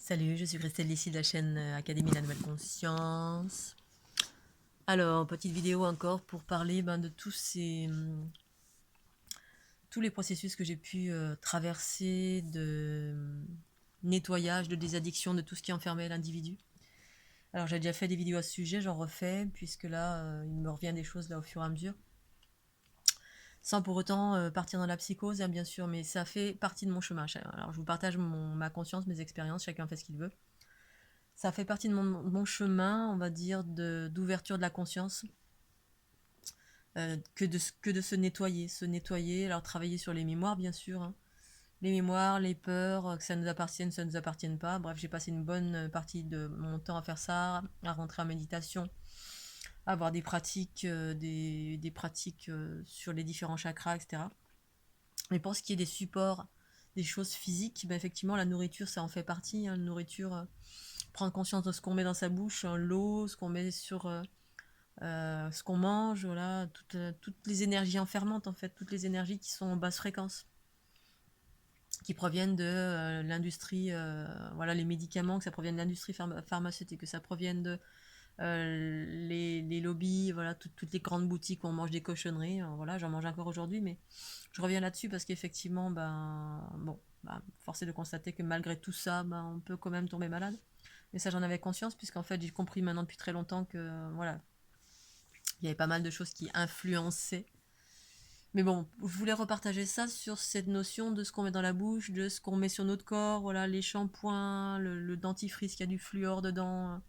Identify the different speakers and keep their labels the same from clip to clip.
Speaker 1: Salut, je suis Christelle ici de la chaîne Académie de la Nouvelle Conscience. Alors, petite vidéo encore pour parler de tous les processus que j'ai pu traverser de nettoyage, de désaddiction, de tout ce qui enfermait l'individu. Alors, j'ai déjà fait des vidéos à ce sujet, j'en refais, puisque là, il me revient des choses là au fur et à mesure. Sans pour autant partir dans la psychose, hein, bien sûr, mais ça fait partie de mon chemin. Alors, je vous partage ma conscience, mes expériences, chacun fait ce qu'il veut. Ça fait partie de mon chemin, on va dire, d'ouverture de la conscience, que de se nettoyer, alors travailler sur les mémoires, bien sûr, hein. Les mémoires, les peurs, que ça nous appartienne, ça ne nous appartienne pas. Bref, j'ai passé une bonne partie de mon temps à faire ça, à rentrer en méditation, à avoir des pratiques sur les différents chakras, etc. Mais pour ce qui est des supports, des choses physiques, effectivement, la nourriture, ça en fait partie, hein. La nourriture, prendre conscience de ce qu'on met dans sa bouche, hein, l'eau, ce qu'on met sur ce qu'on mange, voilà, toutes les énergies enfermantes en fait, toutes les énergies qui sont en basse fréquence, qui proviennent de l'industrie, voilà, les médicaments, que ça provienne de l'industrie pharmaceutique, que ça provienne de les lobbies, voilà, toutes les grandes boutiques où on mange des cochonneries, voilà, j'en mange encore aujourd'hui, mais je reviens là-dessus parce qu'effectivement, force est de constater que malgré tout ça, on peut quand même tomber malade. Mais ça, j'en avais conscience, puisqu'en fait, j'ai compris maintenant depuis très longtemps que, voilà, il y avait pas mal de choses qui influençaient. Mais bon, je voulais repartager ça sur cette notion de ce qu'on met dans la bouche, de ce qu'on met sur notre corps, voilà, les shampoings, le dentifrice qui a du fluor dedans.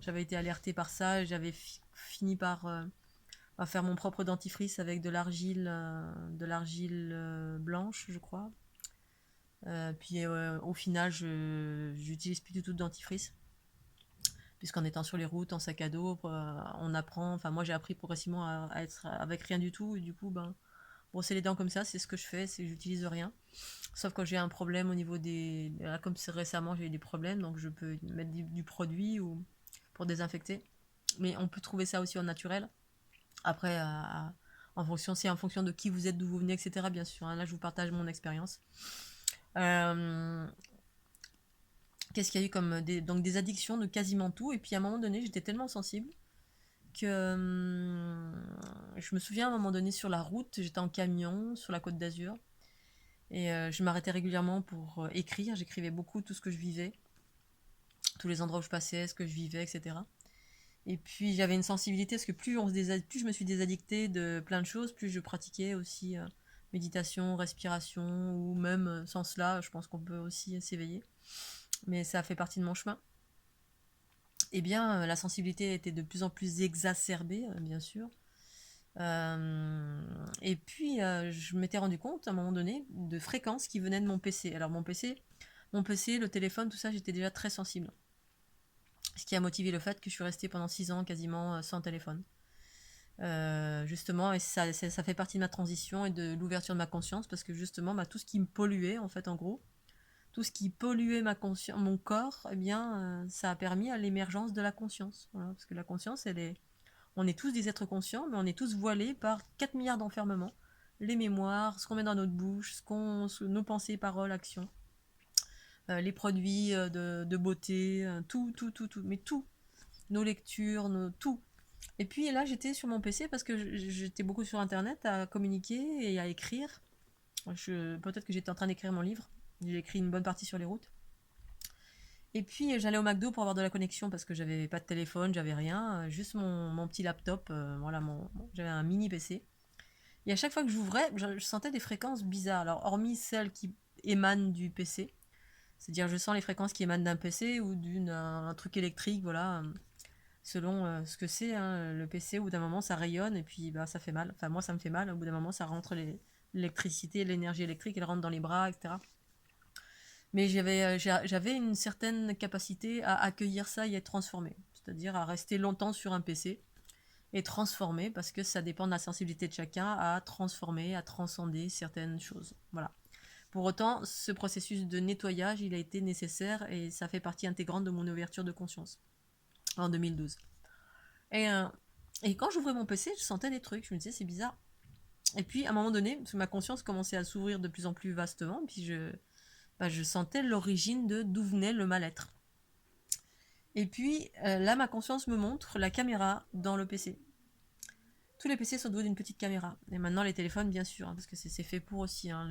Speaker 1: J'avais été alertée par ça, et j'avais fini par faire mon propre dentifrice avec de l'argile blanche, je crois. Puis au final, j'utilise plus du tout de dentifrice, puisqu'en étant sur les routes, en sac à dos, on apprend, enfin moi j'ai appris progressivement à être avec rien du tout, et du coup, brosser les dents comme ça, c'est ce que je fais, c'est que j'utilise rien. Sauf quand j'ai un problème au niveau des... Là, comme c'est récemment, j'ai eu des problèmes, donc je peux mettre du produit ou pour désinfecter. Mais on peut trouver ça aussi en naturel. Après, en fonction, c'est en fonction de qui vous êtes, d'où vous venez, etc. Bien sûr, hein. Là, je vous partage mon expérience. Euh, Qu'est-ce qu'il y a eu comme donc des addictions de quasiment tout. Et puis à un moment donné, j'étais tellement sensible que je me souviens à un moment donné sur la route, j'étais en camion sur la Côte d'Azur. Et je m'arrêtais régulièrement pour écrire. J'écrivais beaucoup tout ce que je vivais, tous les endroits où je passais, ce que je vivais, etc. Et puis j'avais une sensibilité parce que plus je me suis désaddictée de plein de choses, plus je pratiquais aussi méditation, respiration, ou même sans cela, je pense qu'on peut aussi s'éveiller. Mais ça a fait partie de mon chemin. Eh bien, la sensibilité était de plus en plus exacerbée, bien sûr. Et puis, je m'étais rendu compte à un moment donné de fréquences qui venaient de mon PC. Alors, mon PC, le téléphone, tout ça, j'étais déjà très sensible. Ce qui a motivé le fait que je suis restée pendant 6 ans quasiment sans téléphone. Justement, et ça fait partie de ma transition et de l'ouverture de ma conscience, parce que justement, tout ce qui me polluait, en fait, en gros, tout ce qui polluait mon corps, eh bien, ça a permis à l'émergence de la conscience. Voilà, parce que la conscience, on est tous des êtres conscients, mais on est tous voilés par 4 milliards d'enfermements. Les mémoires, ce qu'on met dans notre bouche, nos pensées, paroles, actions, les produits de beauté, tout, mais tout. Nos lectures, tout. Et puis là, j'étais sur mon PC parce que j'étais beaucoup sur Internet à communiquer et à écrire. Peut-être que j'étais en train d'écrire mon livre. J'ai écrit une bonne partie sur les routes. Et puis j'allais au McDo pour avoir de la connexion parce que j'avais pas de téléphone, j'avais rien, juste mon petit laptop, voilà, j'avais un mini PC. Et à chaque fois que j'ouvrais, je sentais des fréquences bizarres. Alors hormis celles qui émanent du PC, c'est-à-dire je sens les fréquences qui émanent d'un PC ou d'un truc électrique, voilà, selon ce que c'est, hein, le PC, au bout d'un moment ça rayonne et puis ça fait mal. Enfin moi ça me fait mal, au bout d'un moment ça rentre l'électricité, l'énergie électrique, elle rentre dans les bras, etc. Mais j'avais une certaine capacité à accueillir ça et à être transformé. C'est-à-dire à rester longtemps sur un PC et transformer, parce que ça dépend de la sensibilité de chacun, à transformer, à transcender certaines choses. Voilà. Pour autant, ce processus de nettoyage, il a été nécessaire et ça fait partie intégrante de mon ouverture de conscience en 2012. Et, euh, et quand j'ouvrais mon PC, je sentais des trucs, je me disais c'est bizarre. Et puis à un moment donné, parce que ma conscience commençait à s'ouvrir de plus en plus vastement, puis bah, je sentais l'origine de d'où venait le mal-être. Et puis là, ma conscience me montre la caméra dans le PC. Tous les PC sont doués d'une petite caméra. Et maintenant, les téléphones, bien sûr, hein, parce que c'est fait pour aussi. Hein,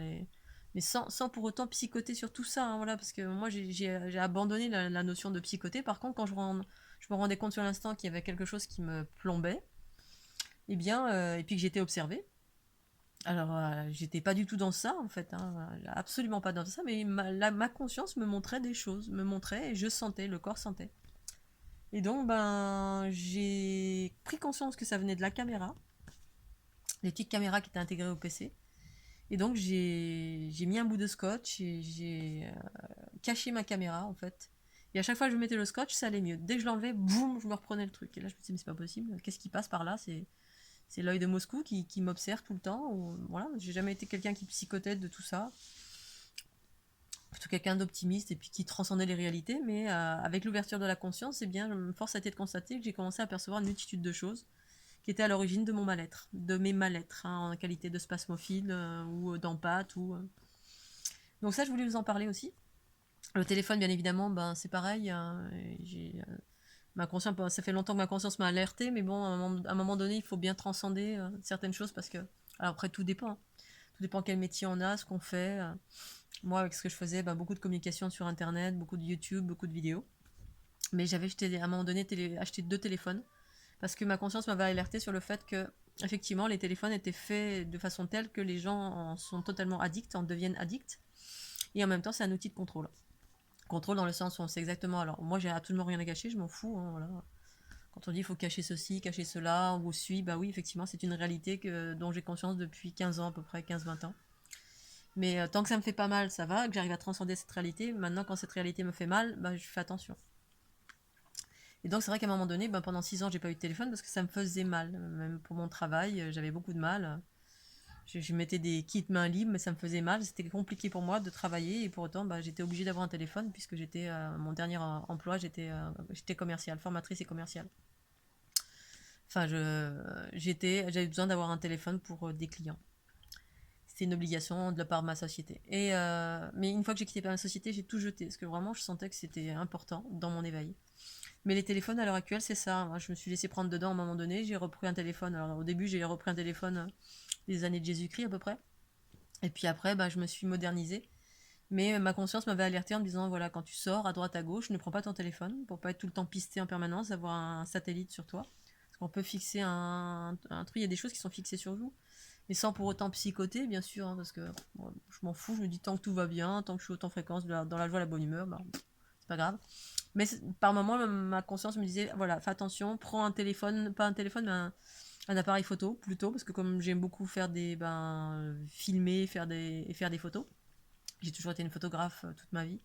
Speaker 1: mais sans pour autant psychoter sur tout ça. Hein, voilà, parce que moi, j'ai abandonné la notion de psychoter. Par contre, quand je me rendais compte sur l'instant qu'il y avait quelque chose qui me plombait, eh bien, et puis que j'étais observée. Alors, j'étais pas du tout dans ça, en fait. Hein, absolument pas dans ça. Mais ma conscience me montrait des choses. Me montrait et je sentais, le corps sentait. Et donc, ben, j'ai pris conscience que ça venait de la caméra, les petites caméras qui étaient intégrées au PC. Et donc, j'ai mis un bout de scotch et j'ai caché ma caméra, en fait. Et à chaque fois que je mettais le scotch, ça allait mieux. Dès que je l'enlevais, boum, je me reprenais le truc. Et là, je me disais, mais c'est pas possible. Qu'est-ce qui passe par là? C'est l'œil de Moscou qui m'observe tout le temps. Ou, voilà, j'ai jamais été quelqu'un qui psychotait de tout ça. Plutôt quelqu'un d'optimiste et puis qui transcendait les réalités. Mais avec l'ouverture de la conscience, eh bien, force a été de constater que j'ai commencé à percevoir une multitude de choses qui étaient à l'origine de mon mal-être, de mes mal-être, hein, en qualité de spasmophile ou d'empathe. Donc ça, je voulais vous en parler aussi. Le téléphone, bien évidemment, ben, c'est pareil. Hein, ma conscience, ça fait longtemps que ma conscience m'a alerté, mais bon, à un moment donné, il faut bien transcender certaines choses parce que, alors après, tout dépend. Hein. Tout dépend quel métier on a, ce qu'on fait. Moi, avec ce que je faisais, ben, beaucoup de communication sur Internet, beaucoup de YouTube, beaucoup de vidéos. Mais j'avais à un moment donné acheté 2 téléphones parce que ma conscience m'avait alerté sur le fait que, effectivement, les téléphones étaient faits de façon telle que les gens en sont totalement addicts, en deviennent addicts. Et en même temps, c'est un outil de contrôle. Contrôle dans le sens où on sait exactement. Alors, moi, j'ai absolument rien à cacher, je m'en fous. Hein, voilà. Quand on dit il faut cacher ceci, cacher cela, on vous suit, bah oui, effectivement, c'est une réalité dont j'ai conscience depuis 15 ans, à peu près 15-20 ans. Mais tant que ça me fait pas mal, ça va, que j'arrive à transcender cette réalité. Maintenant, quand cette réalité me fait mal, bah, je fais attention. Et donc, c'est vrai qu'à un moment donné, bah, pendant 6 ans, j'ai pas eu de téléphone parce que ça me faisait mal. Même pour mon travail, j'avais beaucoup de mal. Je mettais des kits mains libres, mais ça me faisait mal. C'était compliqué pour moi de travailler et pour autant, bah, j'étais obligée d'avoir un téléphone puisque j'étais mon dernier emploi, j'étais commerciale, formatrice et commerciale. Enfin, j'avais besoin d'avoir un téléphone pour des clients. C'était une obligation de la part de ma société. Mais une fois que j'ai quitté ma société, j'ai tout jeté parce que vraiment, je sentais que c'était important dans mon éveil. Mais les téléphones à l'heure actuelle, c'est ça. Moi, je me suis laissé prendre dedans à un moment donné. J'ai repris un téléphone. Alors au début, j'ai repris un téléphone des années de Jésus-Christ à peu près. Et puis après, bah, je me suis modernisée. Mais ma conscience m'avait alerté en me disant, voilà, quand tu sors à droite à gauche, ne prends pas ton téléphone pour pas être tout le temps pisté en permanence, avoir un satellite sur toi. Parce qu'on peut fixer un truc, il y a des choses qui sont fixées sur vous. Mais sans pour autant psychoter, bien sûr, hein, parce que bon, je m'en fous, je me dis tant que tout va bien, tant que je suis autant fréquence, dans la joie, la bonne humeur, bah, c'est pas grave. Mais par moments, ma conscience me disait, voilà, fais attention, prends un téléphone, pas un téléphone, mais un appareil photo plutôt, parce que comme j'aime beaucoup faire filmer, faire des photos, j'ai toujours été une photographe toute ma vie.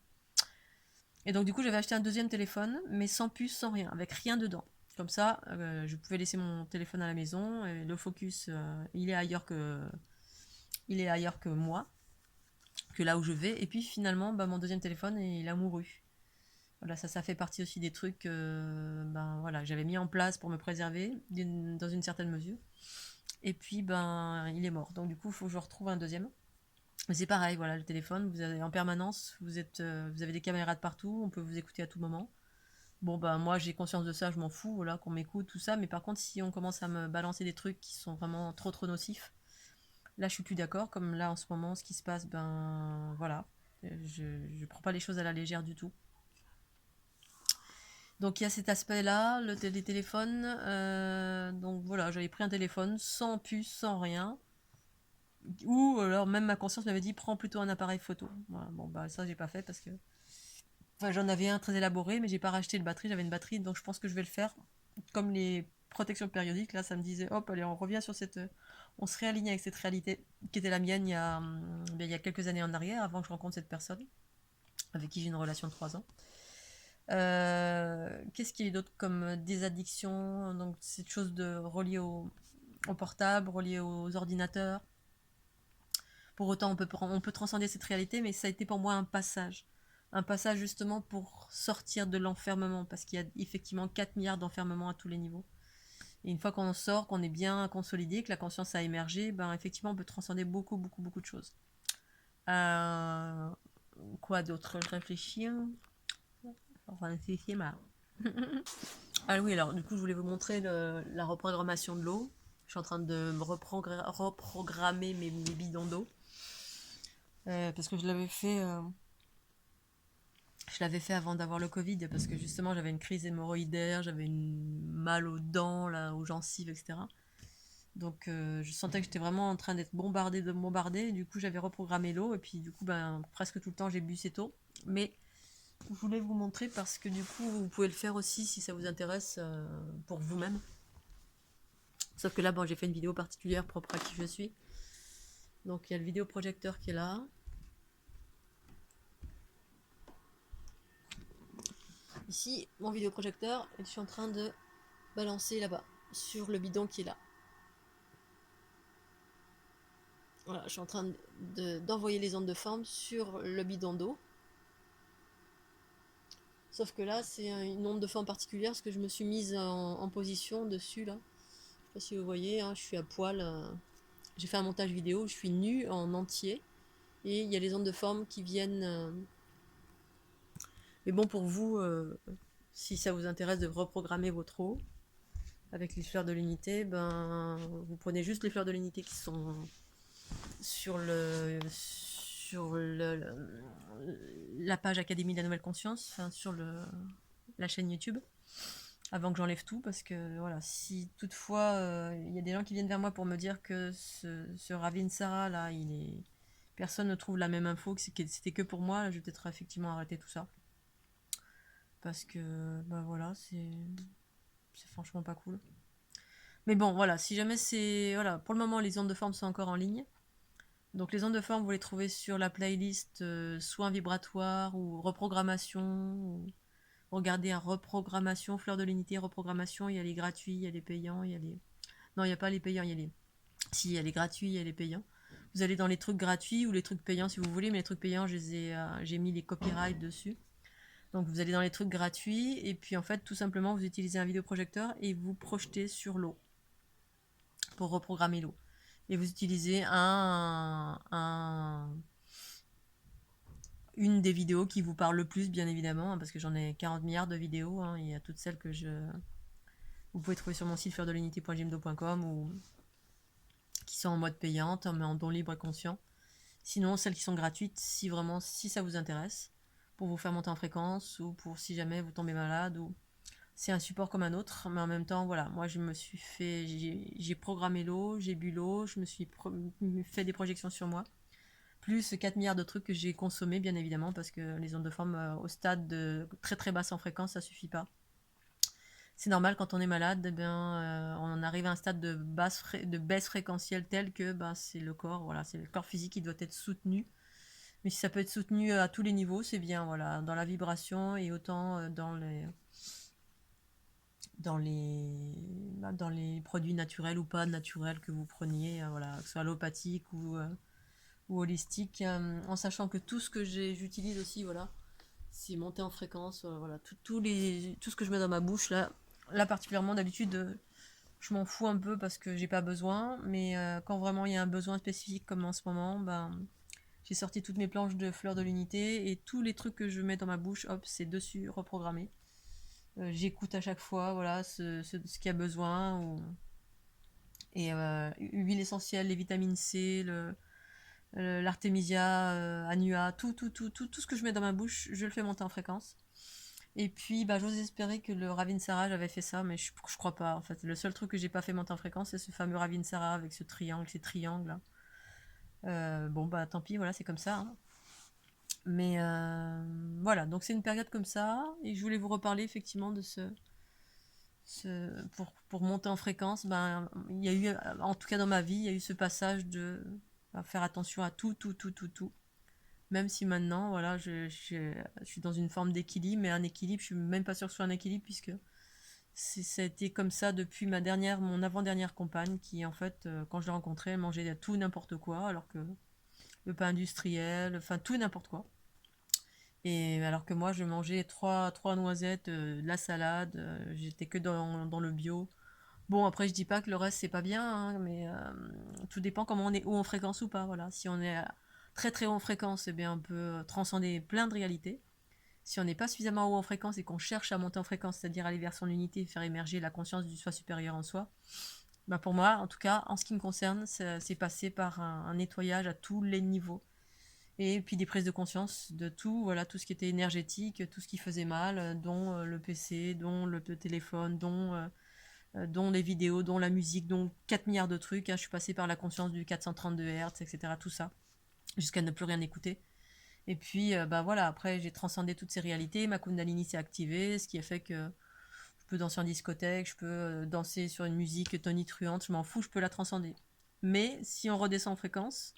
Speaker 1: Et donc du coup, j'avais acheté un deuxième téléphone, mais sans puce, sans rien, avec rien dedans. Comme ça, je pouvais laisser mon téléphone à la maison, et le focus, il est ailleurs que moi, que là où je vais. Et puis finalement, bah, mon deuxième téléphone, il a mouru. Voilà, ça fait partie aussi des trucs voilà, que j'avais mis en place pour me préserver dans une certaine mesure. Et puis, ben, il est mort. Donc, du coup, il faut que je retrouve un deuxième. Mais c'est pareil, voilà, le téléphone, vous avez en permanence, vous avez des caméras de partout, on peut vous écouter à tout moment. Bon, ben, moi, j'ai conscience de ça, je m'en fous, voilà, qu'on m'écoute, tout ça. Mais par contre, si on commence à me balancer des trucs qui sont vraiment trop nocifs, là, je suis plus d'accord. Comme là, en ce moment, ce qui se passe, ben, voilà. Je prends pas les choses à la légère du tout. Donc il y a cet aspect-là, les téléphones. Donc voilà, j'avais pris un téléphone sans puce, sans rien. Ou alors même ma conscience m'avait dit prends plutôt un appareil photo. Voilà, bon bah ça j'ai pas fait parce que. Enfin j'en avais un très élaboré, mais j'ai pas racheté de batterie, j'avais une batterie, donc je pense que je vais le faire. Comme les protections périodiques, là ça me disait hop, allez on revient sur cette. On se réaligne avec cette réalité qui était la mienne il y a quelques années en arrière, avant que je rencontre cette personne, avec qui j'ai une relation de 3 ans. Qu'est-ce qu'il y a d'autre comme des addictions? Donc, cette chose reliée au portable, reliée aux ordinateurs. Pour autant, on peut transcender cette réalité, mais ça a été pour moi un passage. Un passage justement pour sortir de l'enfermement, parce qu'il y a effectivement 4 milliards d'enfermements à tous les niveaux. Et une fois qu'on en sort, qu'on est bien consolidé, que la conscience a émergé, ben effectivement, on peut transcender beaucoup de choses. Euh, Quoi d'autre? Je réfléchis. Enfin, réfléchir, mais... Ah oui, alors du coup, je voulais vous montrer la reprogrammation de l'eau. Je suis en train de me reprogrammer mes bidons d'eau. Parce que je l'avais fait avant d'avoir le Covid, parce que justement j'avais une crise hémorroïdaire, j'avais une mal aux dents, là, aux gencives, etc. Donc je sentais que j'étais vraiment en train d'être bombardée, et du coup j'avais reprogrammé l'eau, et puis du coup ben, presque tout le temps j'ai bu cette eau. Mais je voulais vous montrer parce que du coup vous pouvez le faire aussi si ça vous intéresse pour vous-même. Sauf que là bon, j'ai fait une vidéo particulière propre à qui je suis. Donc il y a le vidéoprojecteur qui est là. Ici, mon vidéoprojecteur, et je suis en train de balancer là-bas, sur le bidon qui est là. Voilà, je suis en train d'envoyer les ondes de forme sur le bidon d'eau. Sauf que là, c'est une onde de forme particulière parce que je me suis mise en position dessus là. Je sais pas si vous voyez, hein, je suis à poil. J'ai fait un montage vidéo, je suis nue en entier. Et il y a les ondes de forme qui viennent. Mais bon, pour vous, si ça vous intéresse de reprogrammer votre eau avec les fleurs de l'unité, ben, vous prenez juste les fleurs de l'unité qui sont sur la page Académie de la Nouvelle Conscience, enfin, sur la chaîne YouTube, avant que j'enlève tout, parce que voilà, si toutefois il y a des gens qui viennent vers moi pour me dire que ce Ravin Sarah là, personne ne trouve la même info, que c'était que pour moi, là, je vais peut-être effectivement arrêter tout ça, parce que bah voilà, c'est franchement pas cool. Mais bon, voilà, si jamais c'est voilà, pour le moment les ondes de forme sont encore en ligne. Donc les ondes de forme, vous les trouvez sur la playlist soins vibratoires ou reprogrammation. Regardez un reprogrammation, fleur de l'unité, reprogrammation, il y a les gratuits, il y a les payants, il y a les... Non, il n'y a pas les payants, il y a les... Si, il y a les gratuits, il y a les payants. Vous allez dans les trucs gratuits ou les trucs payants si vous voulez, mais les trucs payants, j'ai mis les copyrights dessus. Donc vous allez dans les trucs gratuits et puis en fait, tout simplement, vous utilisez un vidéoprojecteur et vous projetez sur l'eau pour reprogrammer l'eau. Et vous utilisez une des vidéos qui vous parle le plus, bien évidemment, hein, parce que j'en ai 40 milliards de vidéos. Hein, il y a toutes celles que vous pouvez trouver sur mon site fleurdelunité.jimdo.com ou qui sont en mode payante, mais en don libre et conscient. Sinon, celles qui sont gratuites, si ça vous intéresse, pour vous faire monter en fréquence ou pour si jamais vous tombez malade ou c'est un support comme un autre, mais en même temps, voilà, moi je me suis fait, j'ai programmé l'eau, j'ai bu l'eau, je me suis fait des projections sur moi, plus 4 milliards de trucs que j'ai consommés, bien évidemment, parce que les ondes de forme au stade de très très basse en fréquence, ça suffit pas. C'est normal quand on est malade, eh bien, on arrive à un stade de baisse fréquentielle tel que bah, c'est le corps, voilà, c'est le corps physique qui doit être soutenu. Mais si ça peut être soutenu à tous les niveaux, c'est bien, voilà, dans la vibration et autant dans les produits naturels ou pas naturels que vous preniez, voilà, que ce soit allopathique ou holistique, en sachant que tout ce que j'utilise aussi, voilà, c'est monter en fréquence, voilà, tout ce que je mets dans ma bouche, là particulièrement d'habitude, je m'en fous un peu parce que j'ai pas besoin, mais quand vraiment il y a un besoin spécifique comme en ce moment, ben, j'ai sorti toutes mes planches de fleurs de l'unité et tous les trucs que je mets dans ma bouche, hop, c'est dessus, reprogrammé. J'écoute à chaque fois, voilà, ce qu'il y a besoin. Et huile essentielle, les vitamines C, l'artémisia, annua, tout ce que je mets dans ma bouche, je le fais monter en fréquence. Et puis, bah, j'ose espérer que le Ravinsara, j'avais fait ça, mais je crois pas. En fait, le seul truc que j'ai pas fait monter en fréquence, c'est ce fameux Ravinsara avec ce triangle, ces triangles là. Bon, bah, tant pis, voilà, c'est comme ça. Hein. Mais voilà, donc c'est une période comme ça, et je voulais vous reparler effectivement de pour monter en fréquence. Ben, il y a eu, en tout cas dans ma vie, il y a eu ce passage de faire attention à tout. Même si maintenant, voilà, je suis dans une forme d'équilibre, mais un équilibre, je suis même pas sûre que ce soit un équilibre, puisque ça a été comme ça depuis mon avant-dernière compagne, qui en fait, quand je l'ai rencontrée, elle mangeait tout n'importe quoi, alors que le pain industriel, enfin tout et n'importe quoi. Et alors que moi, je mangeais trois noisettes, de la salade, j'étais que dans le bio. Bon, après, je dis pas que le reste, c'est pas bien, hein, mais tout dépend comment on est haut en fréquence ou pas. Voilà. Si on est très très haut en fréquence, eh bien, on peut transcender plein de réalités. Si on n'est pas suffisamment haut en fréquence et qu'on cherche à monter en fréquence, c'est-à-dire aller vers son unité, faire émerger la conscience du soi supérieur en soi, bah pour moi, en tout cas, en ce qui me concerne, c'est passé par un nettoyage à tous les niveaux. Et puis des prises de conscience de tout, voilà, tout ce qui était énergétique, tout ce qui faisait mal, dont le PC, dont le téléphone, dont les vidéos, dont la musique, dont 4 milliards de trucs. Hein. Je suis passée par la conscience du 432 Hz, etc. Tout ça, jusqu'à ne plus rien écouter. Et puis, bah voilà, après, j'ai transcendé toutes ces réalités. Ma Kundalini s'est activée, ce qui a fait que je peux danser en discothèque, je peux danser sur une musique tonitruante, je m'en fous, je peux la transcender. Mais si on redescend en fréquence,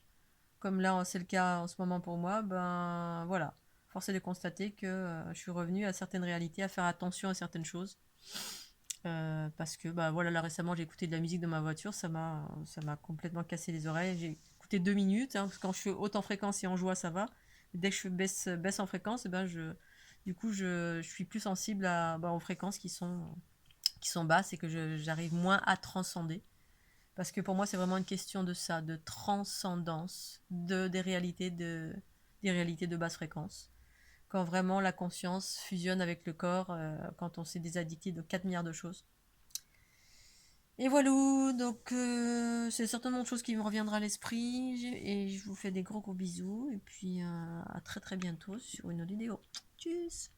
Speaker 1: comme là c'est le cas en ce moment pour moi, ben voilà. Force est de constater que je suis revenue à certaines réalités, à faire attention à certaines choses. Parce que bah voilà, là récemment j'ai écouté de la musique dans ma voiture, ça m'a complètement cassé les oreilles. J'ai écouté 2 minutes, hein, parce que quand je suis haute en fréquence et en joie ça va. Dès que je baisse en fréquence, et ben du coup je suis plus sensible aux fréquences qui sont basses et que j'arrive moins à transcender. Parce que pour moi c'est vraiment une question de ça, de transcendance des réalités de basse fréquence. Quand vraiment la conscience fusionne avec le corps, quand on s'est désaddicté de 4 milliards de choses. Et voilà, donc c'est certainement une chose qui me reviendra à l'esprit. Et je vous fais des gros gros bisous. Et puis à très très bientôt sur une autre vidéo. Tchuss.